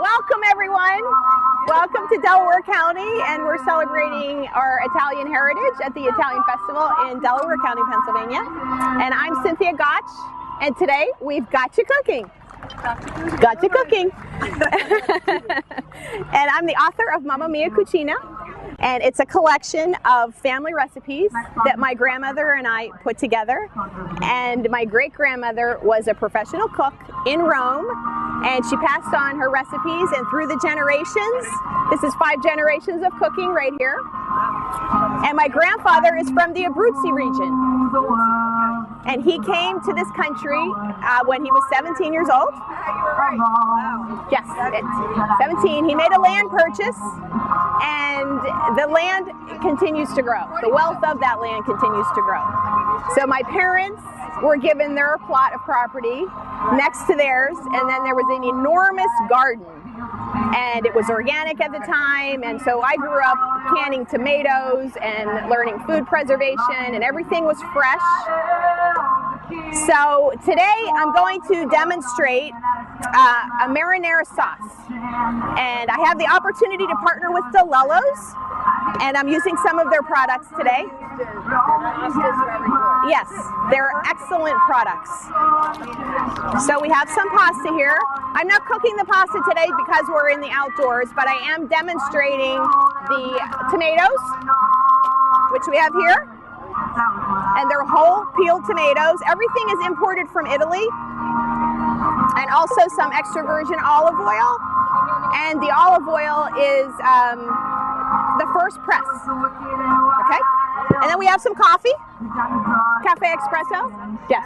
Welcome everyone. Welcome to Delaware County, and we're celebrating our Italian heritage at the Italian Festival in Delaware County, Pennsylvania. And I'm Cynthia Goch, and today we've got you cooking. Got you cooking. And I'm the author of Mamma Mia Cucina, and it's a collection of family recipes that my grandmother and I put together. And my great-grandmother was a professional cook in Rome, and she passed on her recipes, and through the generations, this is 5 generations of cooking right here. And my grandfather is from the Abruzzi region, and he came to this country when he was 17 years old. Yes, 17. He made a land purchase, and the land continues to grow. The wealth of that land continues to grow. So my parents were given their plot of property next to theirs, and then there was an enormous garden, and it was organic at the time, and so I grew up canning tomatoes and learning food preservation, and everything was fresh. So today I'm going to demonstrate a marinara sauce, and I have the opportunity to partner with DeLello's, and I'm using some of their products today. Yes, they're excellent products. So we have some pasta here. I'm not cooking the pasta today because we're in the outdoors, but I am demonstrating the tomatoes, which we have here. And they're whole peeled tomatoes. Everything is imported from Italy. And also some extra virgin olive oil. And the olive oil is the first press. Okay? And then we have some coffee. Cafe Espresso. Yes.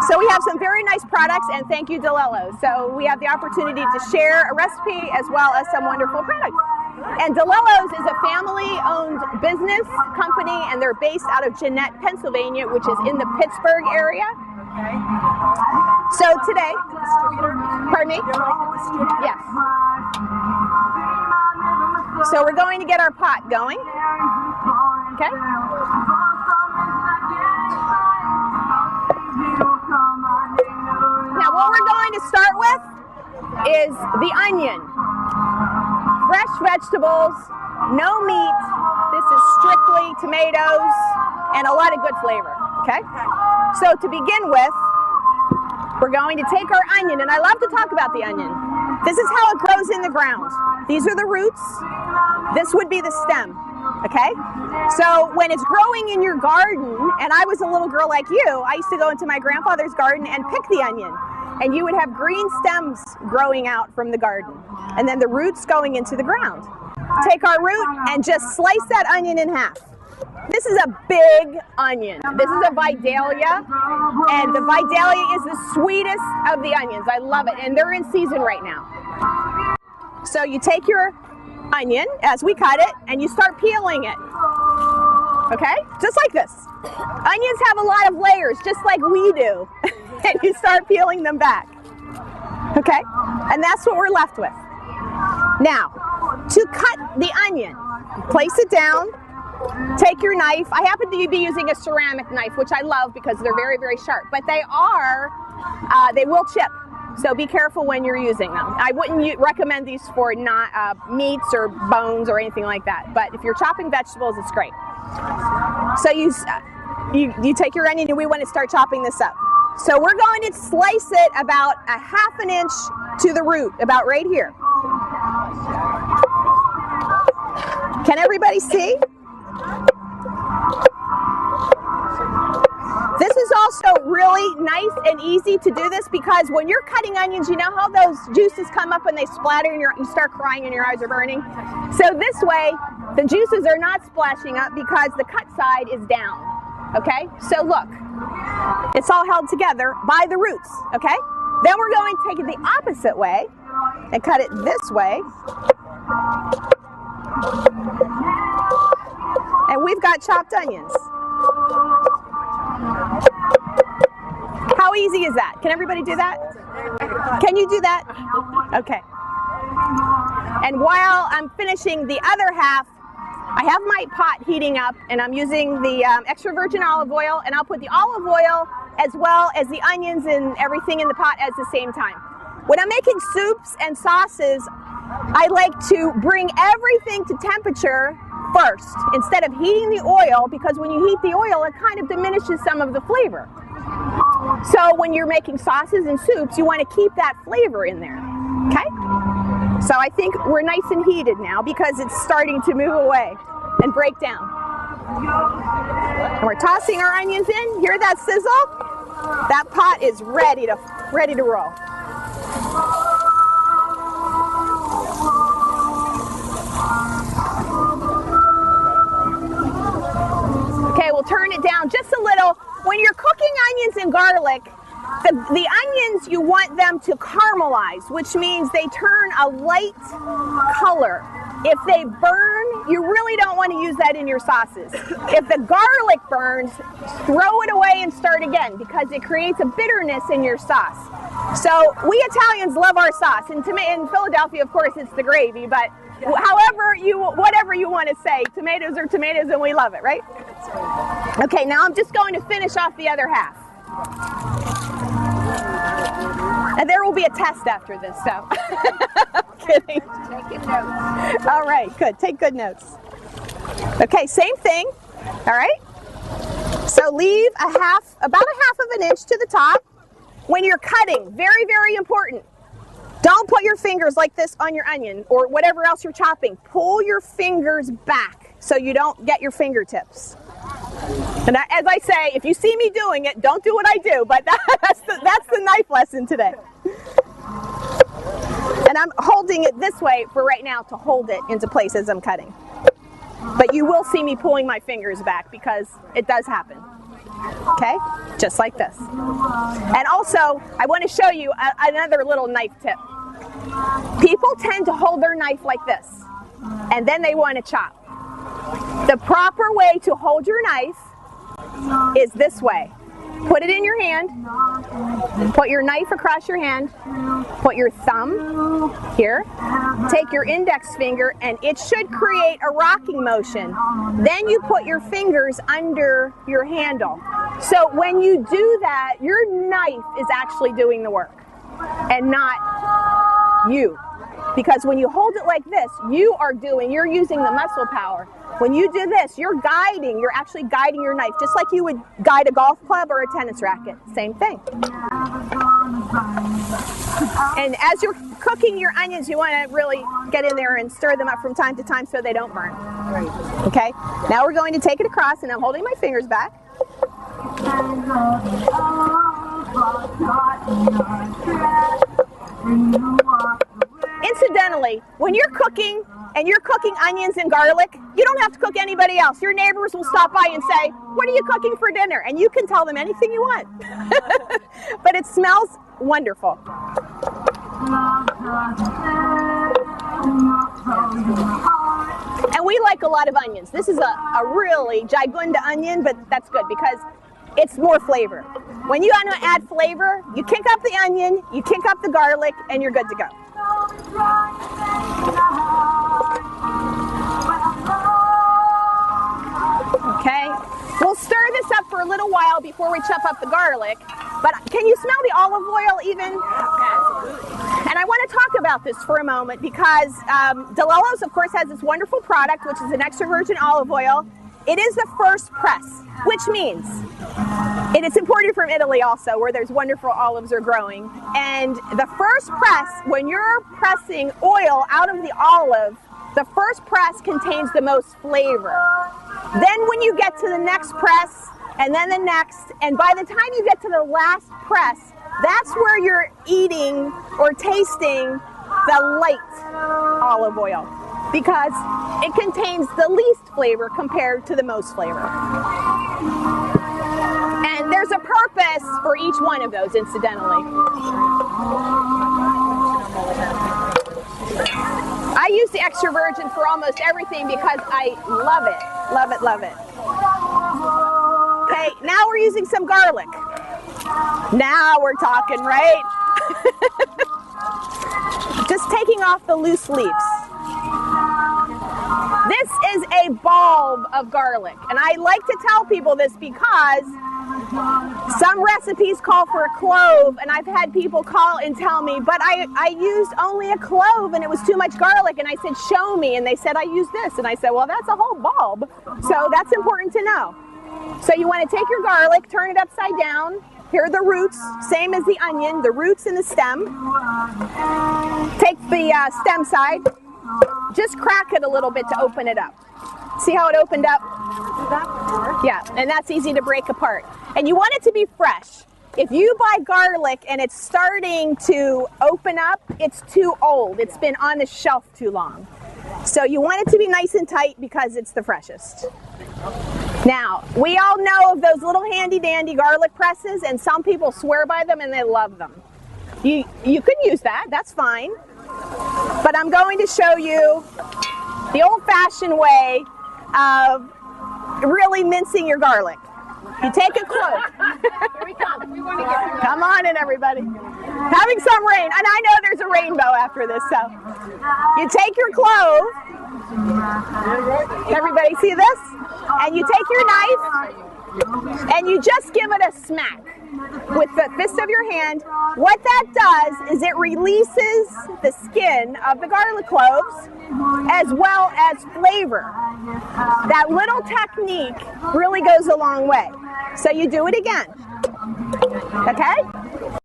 So we have some very nice products, and thank you, DeLello's. So we have the opportunity to share a recipe as well as some wonderful products. And DeLello's is a family-owned business company, and they're based out of Jeannette, Pennsylvania, which is in the Pittsburgh area. So today, pardon me? Yes. So we're going to get our pot going. Okay? Now what we're going to start with is the onion. Fresh vegetables, no meat. This is strictly tomatoes and a lot of good flavor, okay? So to begin with, we're going to take our onion, and I love to talk about the onion. This is how it grows in the ground. These are the roots. This would be the stem, okay? So when it's growing in your garden, and I was a little girl like you, I used to go into my grandfather's garden and pick the onion. And you would have green stems growing out from the garden, and then the roots going into the ground. Take our root and just slice that onion in half. This is a big onion. This is a Vidalia, and the Vidalia is the sweetest of the onions. I love it, and they're in season right now. So you take your onion as we cut it, and you start peeling it. Okay? Just like this. Onions have a lot of layers, just like we do. And you start peeling them back. Okay? And that's what we're left with. Now, to cut the onion, place it down, take your knife. I happen to be using a ceramic knife, which I love because they're very, very sharp. But they will chip. So be careful when you're using them. I wouldn't recommend these for meats or bones or anything like that. But if you're chopping vegetables, it's great. So you take your onion, and we want to start chopping this up. So we're going to slice it about a ½ inch to the root, about right here. Can everybody see? This is also really nice and easy to do this because when you're cutting onions, you know how those juices come up and they splatter and you start crying and your eyes are burning? So this way, the juices are not splashing up because the cut side is down. Okay? So look, it's all held together by the roots. Okay? Then we're going to take it the opposite way and cut it this way. And we've got chopped onions. How easy is that? Can everybody do that? Can you do that? Okay. And while I'm finishing the other half, I have my pot heating up, and I'm using the extra virgin olive oil, and I'll put the olive oil as well as the onions and everything in the pot at the same time. when I'm making soups and sauces, I like to bring everything to temperature first instead of heating the oil, because when you heat the oil, it kind of diminishes some of the flavor. So when you're making sauces and soups, you want to keep that flavor in there, okay? So I think we're nice and heated now because it's starting to move away and break down. And we're tossing our onions in. Hear that sizzle? That pot is ready to roll. Okay, we'll turn it down just a little. When you're cooking onions and garlic, the onions, you want them to caramelize, which means they turn a light color. If they burn, you really don't want to use that in your sauces. If the garlic burns, throw it away and start again, because it creates a bitterness in your sauce. So we Italians love our sauce. In Philadelphia, of course, it's the gravy, but whatever you want to say, tomatoes are tomatoes and we love it, right? Okay, now I'm just going to finish off the other half. And there will be a test after this, so. Kidding. Taking notes. All right, good. Take good notes. Okay, same thing. All right. So leave about a half of an inch to the top. When you're cutting, very, very important. Don't put your fingers like this on your onion or whatever else you're chopping. Pull your fingers back so you don't get your fingertips. And as I say, if you see me doing it, don't do what I do, but that's the knife lesson today. And I'm holding it this way for right now to hold it into place as I'm cutting. But you will see me pulling my fingers back because it does happen. Okay? Just like this. And also, I want to show you another little knife tip. People tend to hold their knife like this, and then they want to chop. The proper way to hold your knife is this way. Put it in your hand, put your knife across your hand, put your thumb here, take your index finger, and it should create a rocking motion. Then you put your fingers under your handle. So when you do that, your knife is actually doing the work and not you. Because when you hold it like this, you're using the muscle power. When you do this, you're actually guiding your knife, just like you would guide a golf club or a tennis racket. Same thing. And as you're cooking your onions, you want to really get in there and stir them up from time to time so they don't burn. Okay? Now we're going to take it across, and I'm holding my fingers back. Incidentally, when you're cooking and you're cooking onions and garlic, you don't have to cook anybody else. Your neighbors will stop by and say, "What are you cooking for dinner?" And you can tell them anything you want. But it smells wonderful. And we like a lot of onions. This is a really gigunda onion, but that's good because it's more flavor. When you want to add flavor, you kick up the onion, you kick up the garlic, and you're good to go. Okay, we'll stir this up for a little while before we chop up the garlic. But can you smell the olive oil even? And I want to talk about this for a moment because DeLello's, of course, has this wonderful product, which is an extra virgin olive oil. It is the first press, which means it is imported from Italy also, where there's wonderful olives are growing. And the first press, when you're pressing oil out of the olive, the first press contains the most flavor. Then when you get to the next press, and then the next, and by the time you get to the last press, that's where you're eating or tasting the light olive oil, because it contains the least flavor compared to the most flavor. And there's a purpose for each one of those, incidentally. I use the extra virgin for almost everything because I love it. Love it, love it. Okay, now we're using some garlic. Now we're talking, right? Just taking off the loose leaves. This is a bulb of garlic, and I like to tell people this because Some recipes call for a clove, and I've had people call and tell me, but I used only a clove and it was too much garlic, and I said, show me, and they said, I used this, and I said, well, that's a whole bulb, so that's important to know. So you want to take your garlic, turn it upside down. Here are the roots, same as the onion, the roots and the stem. Take the stem side, just crack it a little bit to open it up. See how it opened up? Yeah, and that's easy to break apart. And you want it to be fresh. If you buy garlic and it's starting to open up, it's too old. It's been on the shelf too long. So you want it to be nice and tight because it's the freshest. Now, we all know of those little handy-dandy garlic presses, and some people swear by them and they love them. You can use that, that's fine. But I'm going to show you the old-fashioned way of really mincing your garlic. You take a clove. Here we come. We want to get Come on in, everybody. Having some rain, and I know there's a rainbow after this, so you take your clove. Everybody see this? And you take your knife and you just give it a smack with the fist of your hand. What that does is it releases the skin of the garlic cloves as well as flavor. That little technique really goes a long way. So you do it again. Okay?